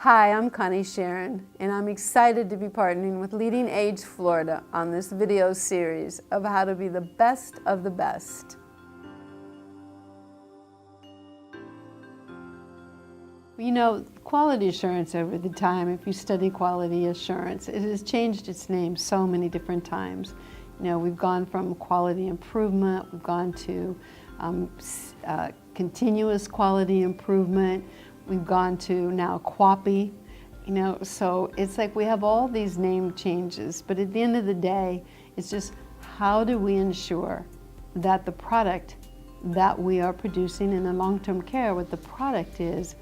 Hi, I'm Connie Cheren, and I'm excited to be partnering with LeadingAge Florida on this video series of how to be the best of the best. You know, quality assurance over the time, if you study quality assurance, it has changed its name so many different times. You know, we've gone from quality improvement, we've gone to continuous quality improvement, we've gone to now QAPI, you know, so it's like we have all these name changes, but at the end of the day, it's just how do we ensure that the product that we are producing in the long-term care, what the product is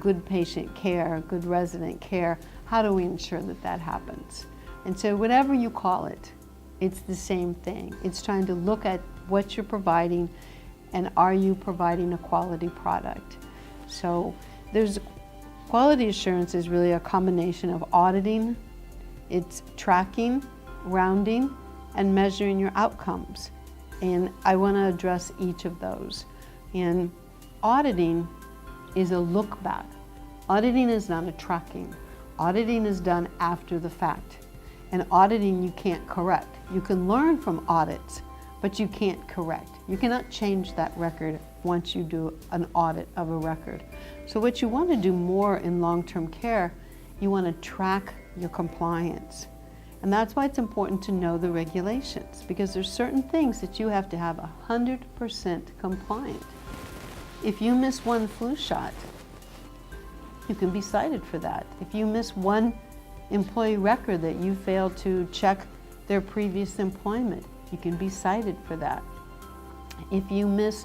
good patient care, good resident care. How do we ensure that that happens? And so whatever you call it, it's the same thing. It's trying to look at what you're providing and are you providing a quality product. So there's quality assurance is really a combination of auditing, it's tracking, rounding, and measuring your outcomes. And I want to address each of those. And auditing is a look back. Auditing is not a tracking. Auditing is done after the fact. And auditing you can't correct. You can learn from audits, but you can't correct. You cannot change that record once you do an audit of a record. So what you want to do more in long-term care, you want to track your compliance. And that's why it's important to know the regulations, because there's certain things that you have to have 100% compliant. If you miss one flu shot, you can be cited for that. If you miss one employee record that you failed to check their previous employment, you can be cited for that. If you miss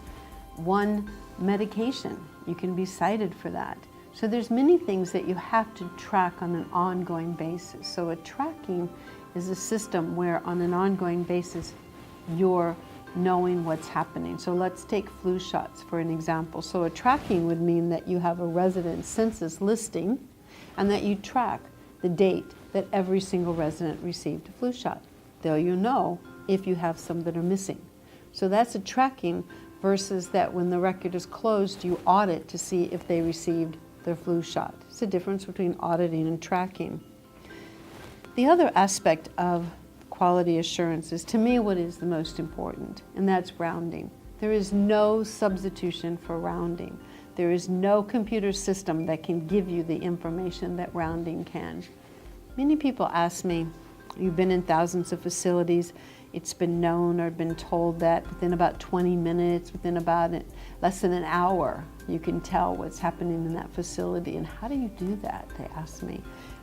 one medication, you can be cited for that. So there's many things that you have to track on an ongoing basis. So a tracking is a system where on an ongoing basis you're knowing what's happening. So let's take flu shots for an example. So a tracking would mean that you have a resident census listing and that you track the date that every single resident received a flu shot. Though you know if you have some that are missing. So that's a tracking versus that when the record is closed, you audit to see if they received their flu shot. It's a difference between auditing and tracking. The other aspect of quality assurance is, to me, what is the most important, and that's rounding. There is no substitution for rounding. There is no computer system that can give you the information that rounding can. Many people ask me, you've been in thousands of facilities, it's been known or been told that within about 20 minutes, within about less than an hour, you can tell what's happening in that facility. And how do you do that, they ask me.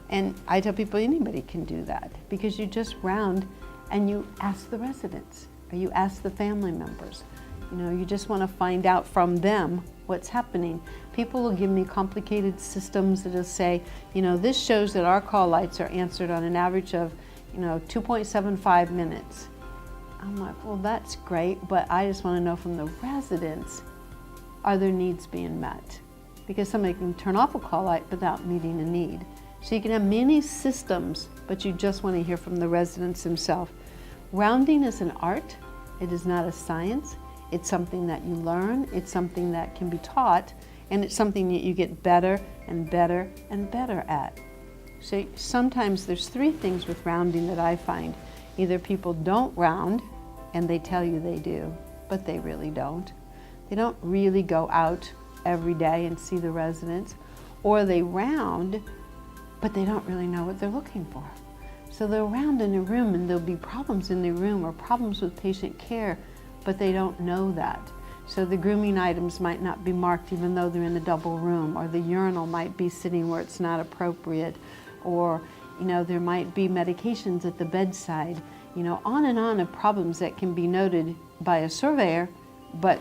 And I tell people anybody can do that, because you just round and you ask the residents or you ask the family members. You know, you just want to find out from them what's happening. People will give me complicated systems that'll say, you know, this shows that our call lights are answered on an average of, 2.75 minutes. I'm like, well, that's great, but I just want to know from the residents, are their needs being met? Because somebody can turn off a call light without meeting a need. So you can have many systems, but you just want to hear from the residents themselves. Rounding is an art. It is not a science. It's something that you learn. It's something that can be taught, and it's something that you get better and better and better at. So sometimes there's three things with rounding that I find. Either people don't round, and they tell you they do, but they really don't. They don't really go out every day and see the residents, or they round, but they don't really know what they're looking for. So they'll round in a room and there'll be problems in the room or problems with patient care, but they don't know that. So the grooming items might not be marked even though they're in a double room, or the urinal might be sitting where it's not appropriate, or there might be medications at the bedside, on and on of problems that can be noted by a surveyor, but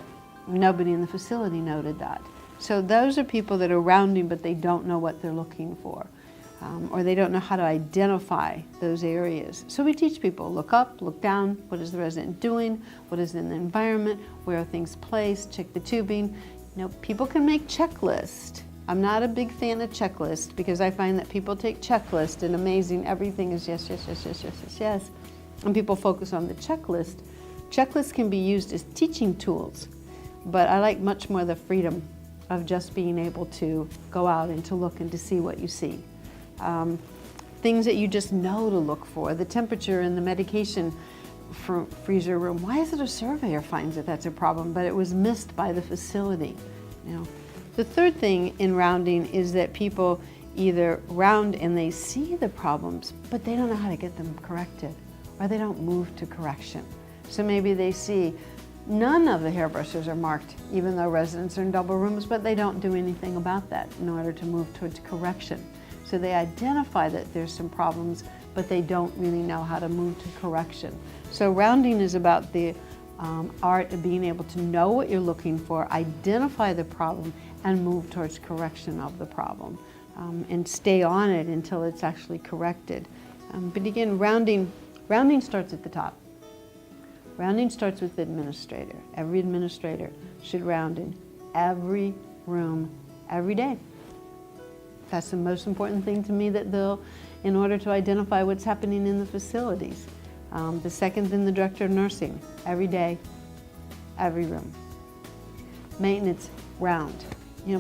nobody in the facility noted that. So those are people that are rounding, but they don't know what they're looking for. Or they don't know how to identify those areas. So we teach people, look up, look down, what is the resident doing, what is in the environment, where are things placed, check the tubing. People can make checklists. I'm not a big fan of checklists, because I find that people take checklists and amazing, everything is yes, yes, yes, yes, yes, yes, yes. And people focus on the checklist. Checklists can be used as teaching tools, but I like much more the freedom of just being able to go out and to look and to see what you see. Things that you just know to look for, the temperature in the medication freezer room. Why is it a surveyor finds that that's a problem, but it was missed by the facility? The third thing in rounding is that people either round and they see the problems, but they don't know how to get them corrected, or they don't move to correction. So maybe they see none of the hairbrushes are marked, even though residents are in double rooms, but they don't do anything about that in order to move towards correction. So they identify that there's some problems, but they don't really know how to move to correction. So rounding is about the art of being able to know what you're looking for, identify the problem, and move towards correction of the problem, and stay on it until it's actually corrected. But again, rounding starts at the top. Rounding starts with the administrator. Every administrator should round in every room every day. That's the most important thing to me, that they'll, in order to identify what's happening in the facilities. The second, then the director of nursing, every day, every room. Maintenance, round.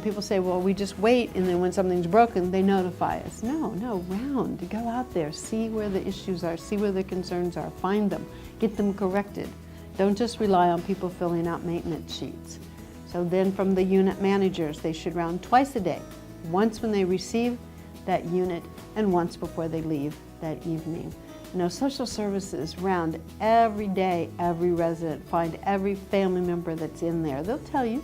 People say, well, we just wait, and then when something's broken, they notify us. No, round. Go out there, see where the issues are, see where the concerns are, find them, get them corrected. Don't just rely on people filling out maintenance sheets. So then from the unit managers, they should round twice a day. Once when they receive that unit, and once before they leave that evening. Social services round every day, every resident, find every family member that's in there. They'll tell you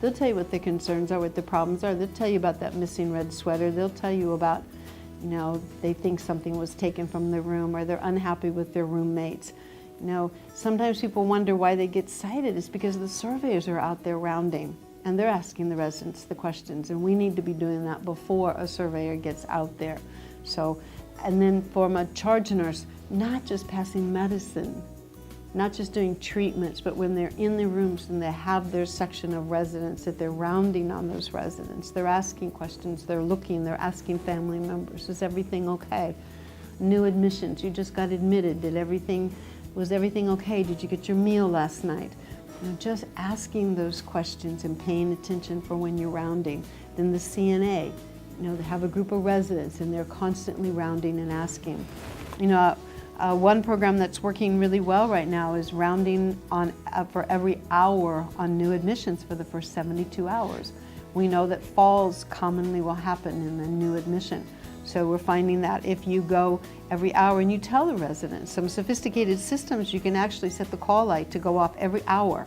what the concerns are, what the problems are. They'll tell you about that missing red sweater. They'll tell you about, they think something was taken from the room, or they're unhappy with their roommates. Sometimes people wonder why they get cited. It's because the surveyors are out there rounding, and they're asking the residents the questions, and we need to be doing that before a surveyor gets out there. So, and then from a charge nurse, not just passing medicine, not just doing treatments, but when they're in the rooms and they have their section of residents, that they're rounding on those residents. They're asking questions, they're looking, they're asking family members, is everything okay? New admissions, you just got admitted, was everything okay? Did you get your meal last night? Just asking those questions and paying attention for when you're rounding. Then the CNA, they have a group of residents and they're constantly rounding and asking. One program that's working really well right now is rounding on for every hour on new admissions for the first 72 hours. We know that falls commonly will happen in the new admission. So we're finding that if you go every hour and you tell the residents, some sophisticated systems, you can actually set the call light to go off every hour,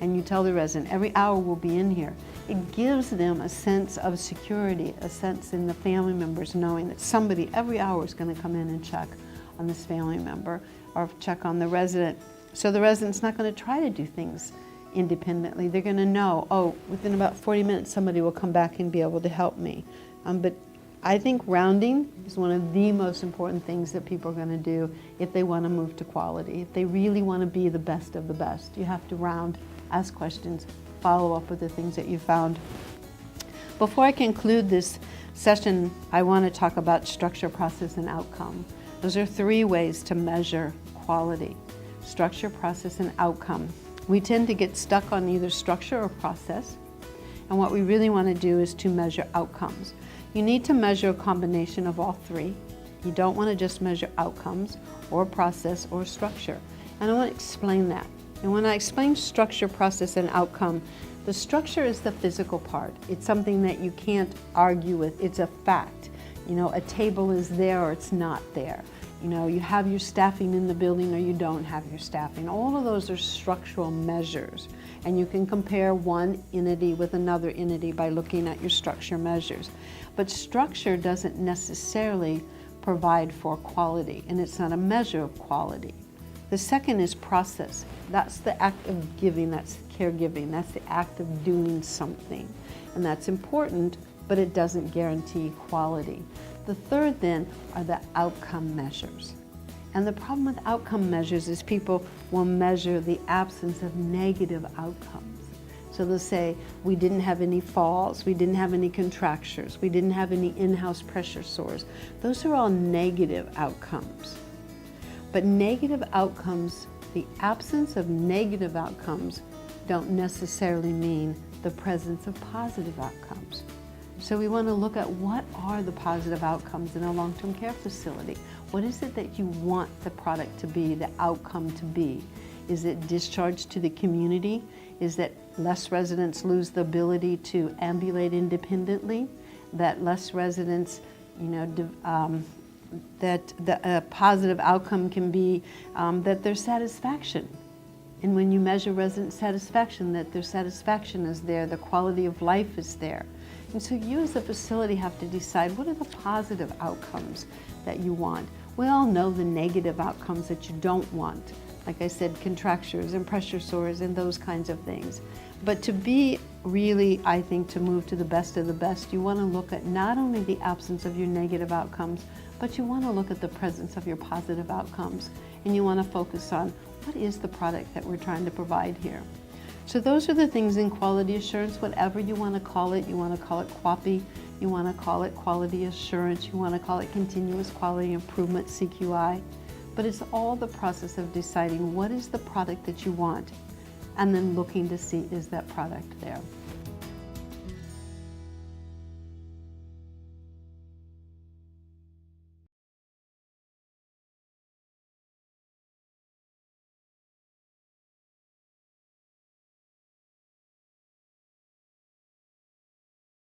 and you tell the resident, every hour we'll be in here. It gives them a sense of security, a sense in the family members knowing that somebody every hour is going to come in and check on this family member or check on the resident. So the resident's not going to try to do things independently. They're going to know, oh, within about 40 minutes somebody will come back and be able to help me. But I think rounding is one of the most important things that people are going to do if they want to move to quality. If they really want to be the best of the best, you have to round, ask questions, follow up with the things that you found. Before I conclude this session, I want to talk about structure, process, and outcome. Those are three ways to measure quality: structure, process, and outcome. We tend to get stuck on either structure or process, and what we really want to do is to measure outcomes. You need to measure a combination of all three. You don't want to just measure outcomes or process or structure. And I want to explain that. And when I explain structure, process, and outcome, the structure is the physical part. It's something that you can't argue with. It's a fact. A table is there or it's not there. You have your staffing in the building or you don't have your staffing. All of those are structural measures. And you can compare one entity with another entity by looking at your structure measures. But structure doesn't necessarily provide for quality, and it's not a measure of quality. The second is process. That's the act of giving, that's caregiving, that's the act of doing something. And that's important, but it doesn't guarantee quality. The third then are the outcome measures. And the problem with outcome measures is people will measure the absence of negative outcomes. So they'll say, we didn't have any falls, we didn't have any contractures, we didn't have any in-house pressure sores. Those are all negative outcomes. But negative outcomes, the absence of negative outcomes, don't necessarily mean the presence of positive outcomes. So we want to look at what are the positive outcomes in a long-term care facility. What is it that you want the product to be, the outcome to be? Is it discharge to the community? Is that less residents lose the ability to ambulate independently? That less residents, that the positive outcome can be that their satisfaction. And when you measure resident satisfaction, that their satisfaction is there, the quality of life is there. And so you as a facility have to decide what are the positive outcomes that you want. We all know the negative outcomes that you don't want. Like I said, contractures and pressure sores and those kinds of things. But to be really, I think, to move to the best of the best, you want to look at not only the absence of your negative outcomes, but you want to look at the presence of your positive outcomes. And you want to focus on what is the product that we're trying to provide here. So those are the things in quality assurance, whatever you want to call it. You want to call it QAPI, you want to call it quality assurance, you want to call it continuous quality improvement, CQI. But it's all the process of deciding what is the product that you want and then looking to see is that product there.